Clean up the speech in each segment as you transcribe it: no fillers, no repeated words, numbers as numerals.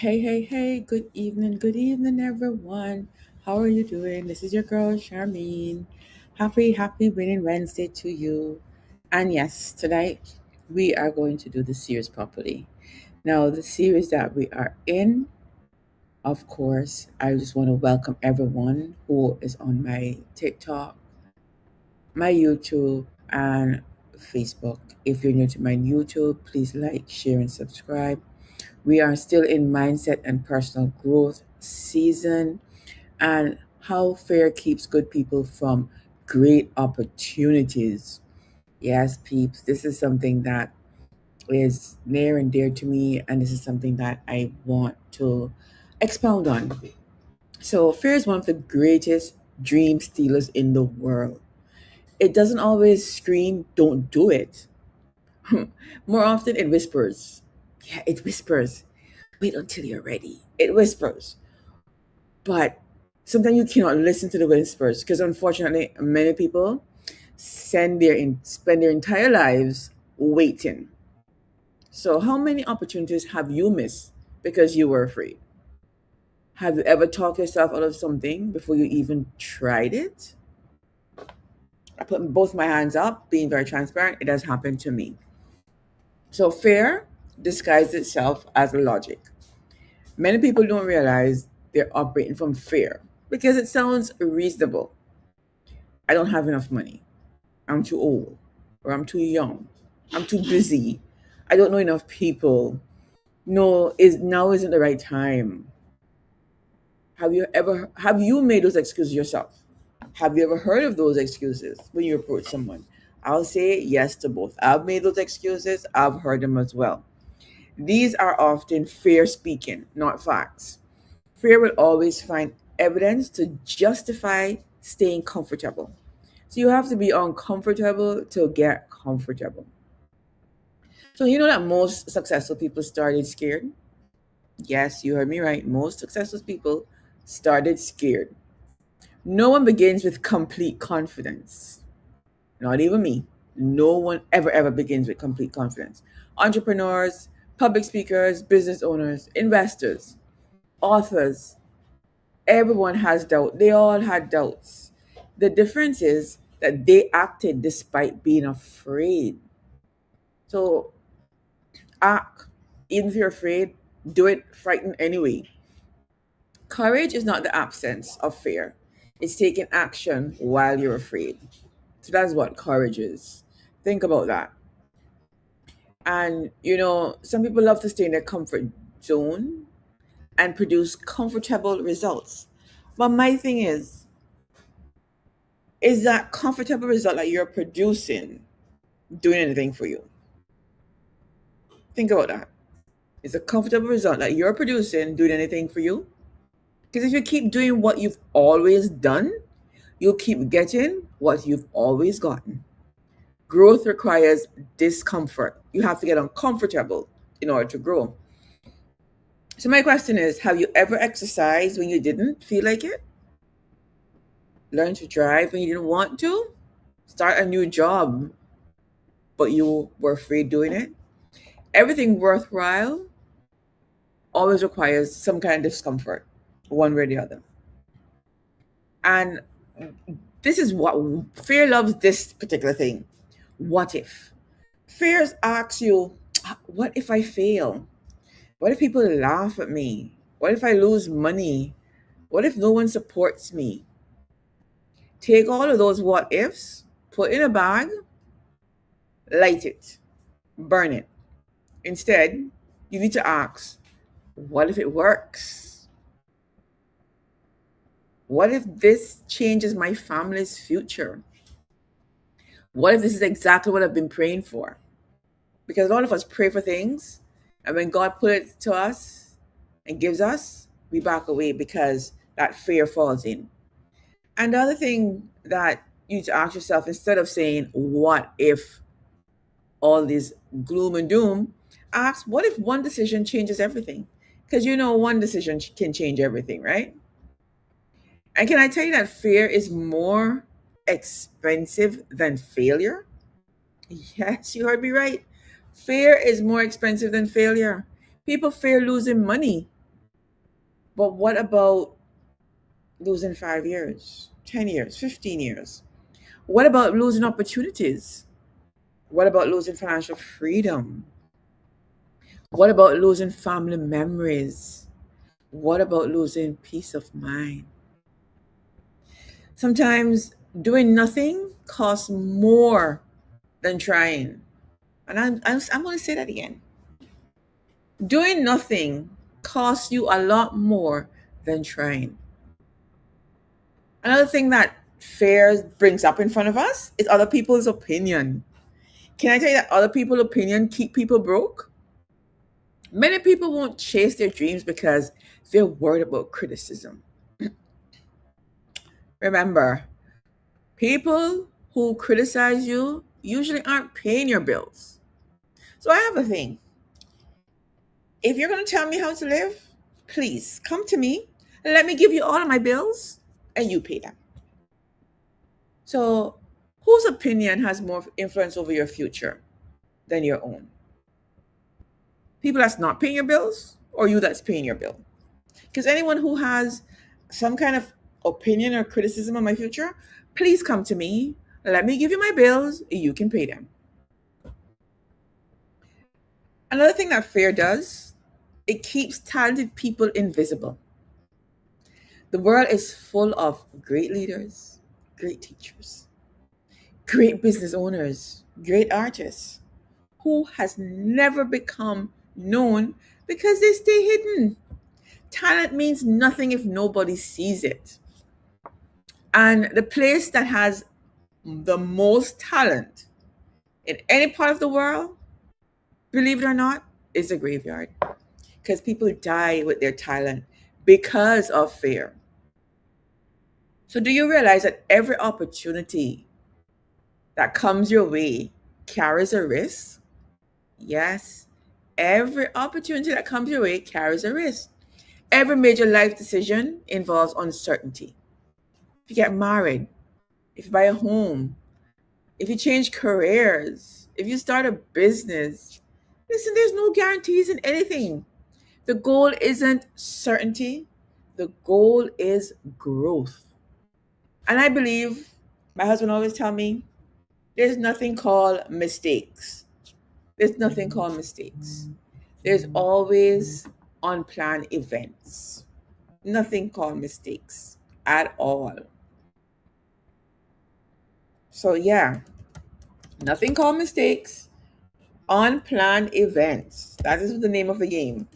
Hey, hey, hey, good evening, everyone. How are you doing? This is your girl, Charmene. Happy winning Wednesday to you. And yes, tonight we are going to do the series properly. Now, the series that we are in, of course, I just want to welcome everyone who is on my TikTok, my YouTube, and Facebook. If you're new to my YouTube, please like, share, and subscribe. We are still in mindset and personal growth season and how fear keeps good people from great opportunities. Yes, peeps, this is something that is near and dear to me, and this is something that I want to expound on. So, fear is one of the greatest dream stealers in the world. It doesn't always scream, don't do it. More often, it whispers. Yeah, it whispers. Wait until you're ready. It whispers. But sometimes you cannot listen to the whispers because unfortunately many people spend their entire lives waiting. So how many opportunities have you missed because you were afraid? Have you ever talked yourself out of something before you even tried it? I put both my hands up, being very transparent. It has happened to me. So fear disguises itself as logic. Many people don't realize they're operating from fear because it sounds reasonable. I don't have enough money. I'm too old. Or I'm too young. I'm too busy. I don't know enough people. No, is now isn't the right time. Have you made those excuses yourself? Have you ever heard of those excuses when you approach someone? I'll say yes to both. I've made those excuses. I've heard them as well. These are often fear speaking, not facts. Fear will always find evidence to justify staying comfortable. So you have to be uncomfortable to get comfortable. So you know that most successful people started scared? Yes, you heard me right. Most successful people started scared. No one begins with complete confidence. Not even me. No one ever begins with complete confidence. Entrepreneurs, public speakers, business owners, investors, authors, everyone has doubt. They all had doubts. The difference is that they acted despite being afraid. So act, even if you're afraid, do it frightened anyway. Courage is not the absence of fear. It's taking action while you're afraid. So that's what courage is. Think about that. And some people love to stay in their comfort zone and produce comfortable results. But my thing is that comfortable result that you're producing doing anything for you? Think about that. Is a comfortable result that you're producing doing anything for you? Because if you keep doing what you've always done, you'll keep getting what you've always gotten. Growth requires discomfort. You have to get uncomfortable in order to grow. So my question is, have you ever exercised when you didn't feel like it? Learn to drive when you didn't want to? Start a new job, but you were afraid doing it? Everything worthwhile always requires some kind of discomfort, one way or the other. And this is what fear loves, this particular thing. What if? Fears asks you, what if I fail? What if people laugh at me? What if I lose money? What if no one supports me? Take all of those what ifs, put in a bag, light it, burn it. Instead, you need to ask, what if it works? What if this changes my family's future? What if this is exactly what I've been praying for? Because a lot of us pray for things, and when God put it to us and gives us, we back away because that fear falls in. And the other thing that you need to ask yourself, instead of saying, what if all this gloom and doom, ask, what if one decision changes everything? Because one decision can change everything, right? And can I tell you that fear is more expensive than failure? Yes, you heard me right. Fear is more expensive than failure. People fear losing money. But what about losing 5 years, 10 years, 15 years? What about losing opportunities? What about losing financial freedom? What about losing family memories? What about losing peace of mind? Sometimes doing nothing costs more than trying. And I'm going to say that again. Doing nothing costs you a lot more than trying. Another thing that fear brings up in front of us is other people's opinion. Can I tell you that other people's opinion keep people broke? Many people won't chase their dreams because they're worried about criticism. Remember, people who criticize you usually aren't paying your bills. So I have a thing. If you're going to tell me how to live, please come to me and let me give you all of my bills and you pay them. So, whose opinion has more influence over your future than your own? People that's not paying your bills or you that's paying your bill? Because anyone who has some kind of opinion or criticism on my future, please come to me. Let me give you my bills. You can pay them. Another thing that fear does, it keeps talented people invisible. The world is full of great leaders, great teachers, great business owners, great artists who has never become known because they stay hidden. Talent means nothing if nobody sees it. And the place that has the most talent in any part of the world, believe it or not, is a graveyard. Because people die with their talent because of fear. So, do you realize that every opportunity that comes your way carries a risk? Yes, every opportunity that comes your way carries a risk. Every major life decision involves uncertainty. If you get married, if you buy a home, if you change careers, if you start a business, listen, there's no guarantees in anything. The goal isn't certainty, the goal is growth. And I believe my husband always tell me there's nothing called mistakes. There's nothing called mistakes. There's always unplanned events. Nothing called mistakes at all. So, yeah, nothing called mistakes, unplanned events. That is the name of the game.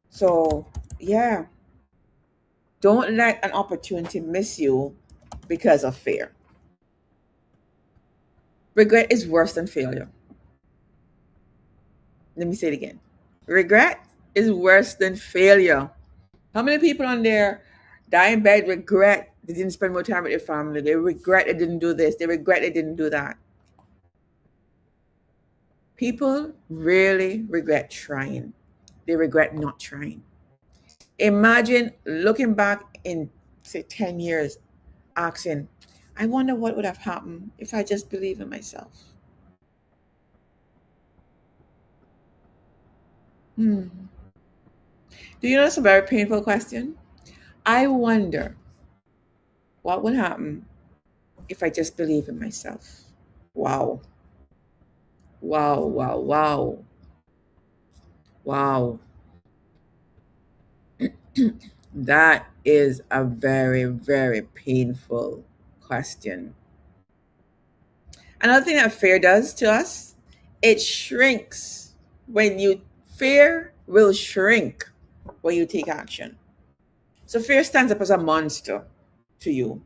So, yeah, don't let an opportunity miss you because of fear. Regret is worse than failure. Let me say it again. Regret is worse than failure. How many people on there die in bed regret they didn't spend more time with their family? They regret they didn't do this. They regret they didn't do that. People really regret trying. They regret not trying. Imagine looking back in, say, 10 years, asking, I wonder what would have happened if I just believed in myself. Hmm. Do you know it's a very painful question? I wonder what would happen if I just believe in myself. Wow. Wow, wow, wow, wow. That is a very, very painful question. Another thing that fear does to us, it shrinks when you, fear will shrink when you take action. So fear stands up as a monster to you.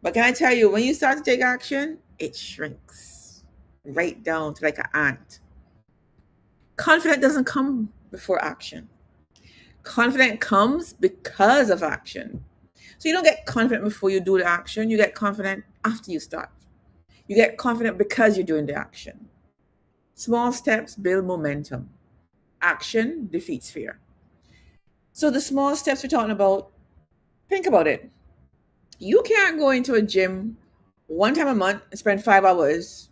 But can I tell you, when you start to take action, it shrinks right down to like an ant. Confidence doesn't come before action. Confidence comes because of action. So you don't get confident before you do the action. You get confident after you start. You get confident because you're doing the action. Small steps build momentum. Action defeats fear. So the small steps we're talking about, think about it. You can't go into a gym one time a month and spend 5 hours.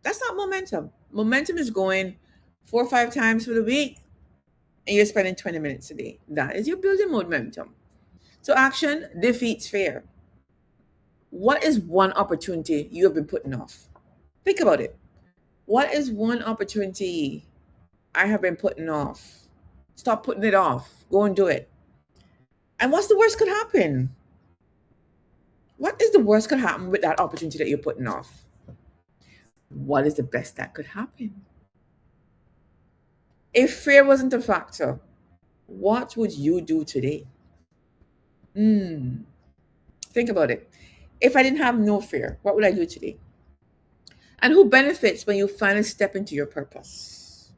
That's not momentum. Momentum is going 4 or 5 times for the week. and you're spending 20 minutes a day. That is your building momentum. So action defeats fear. What is one opportunity you have been putting off? Think about it. What is one opportunity I have been putting off? Stop putting it off. Go and do it. And what's the worst could happen? What is the worst could happen with that opportunity that you're putting off? What is the best that could happen? If fear wasn't a factor, what would you do today? Hmm. Think about it. If I didn't have no fear, what would I do today? And who benefits when you finally step into your purpose?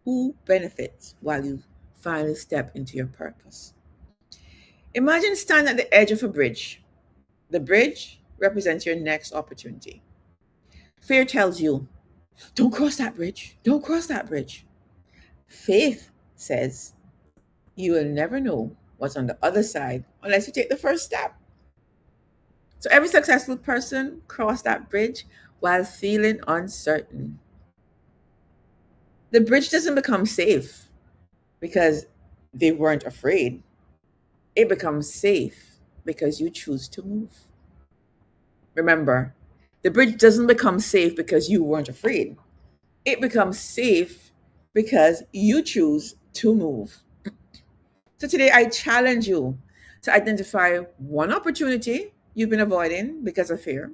Who benefits while you finally step into your purpose? Imagine standing at the edge of a bridge. The bridge represents your next opportunity. Fear tells you, don't cross that bridge. Don't cross that bridge. Faith says, you will never know what's on the other side unless you take the first step. So every successful person crossed that bridge while feeling uncertain. The bridge doesn't become safe because they weren't afraid. It becomes safe because you choose to move. Remember, the bridge doesn't become safe because you weren't afraid. It becomes safe because you choose to move. So today I challenge you to identify one opportunity you've been avoiding because of fear.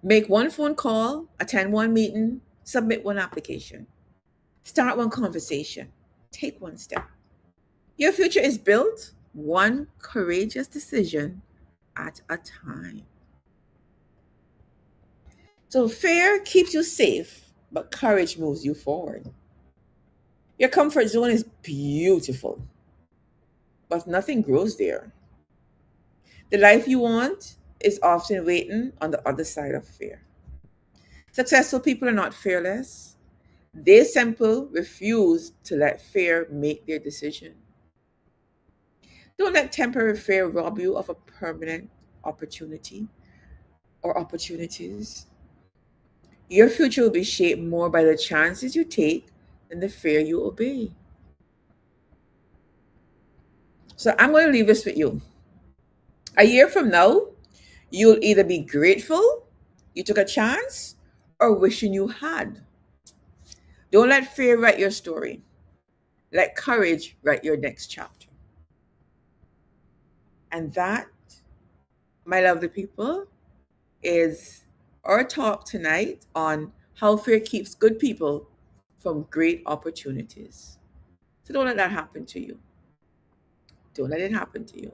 Make one phone call, attend one meeting, submit one application, start one conversation, take one step. Your future is built one courageous decision at a time. So fear keeps you safe, but courage moves you forward. Your comfort zone is beautiful, but nothing grows there. The life you want is often waiting on the other side of fear. Successful people are not fearless. They simply refuse to let fear make their decision. Don't let temporary fear rob you of a permanent opportunity or opportunities. Your future will be shaped more by the chances you take than the fear you obey. So I'm going to leave this with you. A year from now, you'll either be grateful you took a chance or wishing you had. Don't let fear write your story. Let courage write your next chapter. And that, my lovely people, is our talk tonight on how fear keeps good people from great opportunities. So don't let that happen to you. Don't let it happen to you.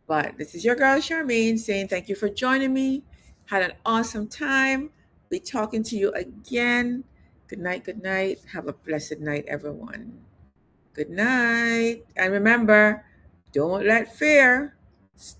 But this is your girl Charmaine saying thank you for joining me. Had an awesome time. Be talking to you again. Good night, good night. Have a blessed night, everyone. Good night. And remember, don't let fear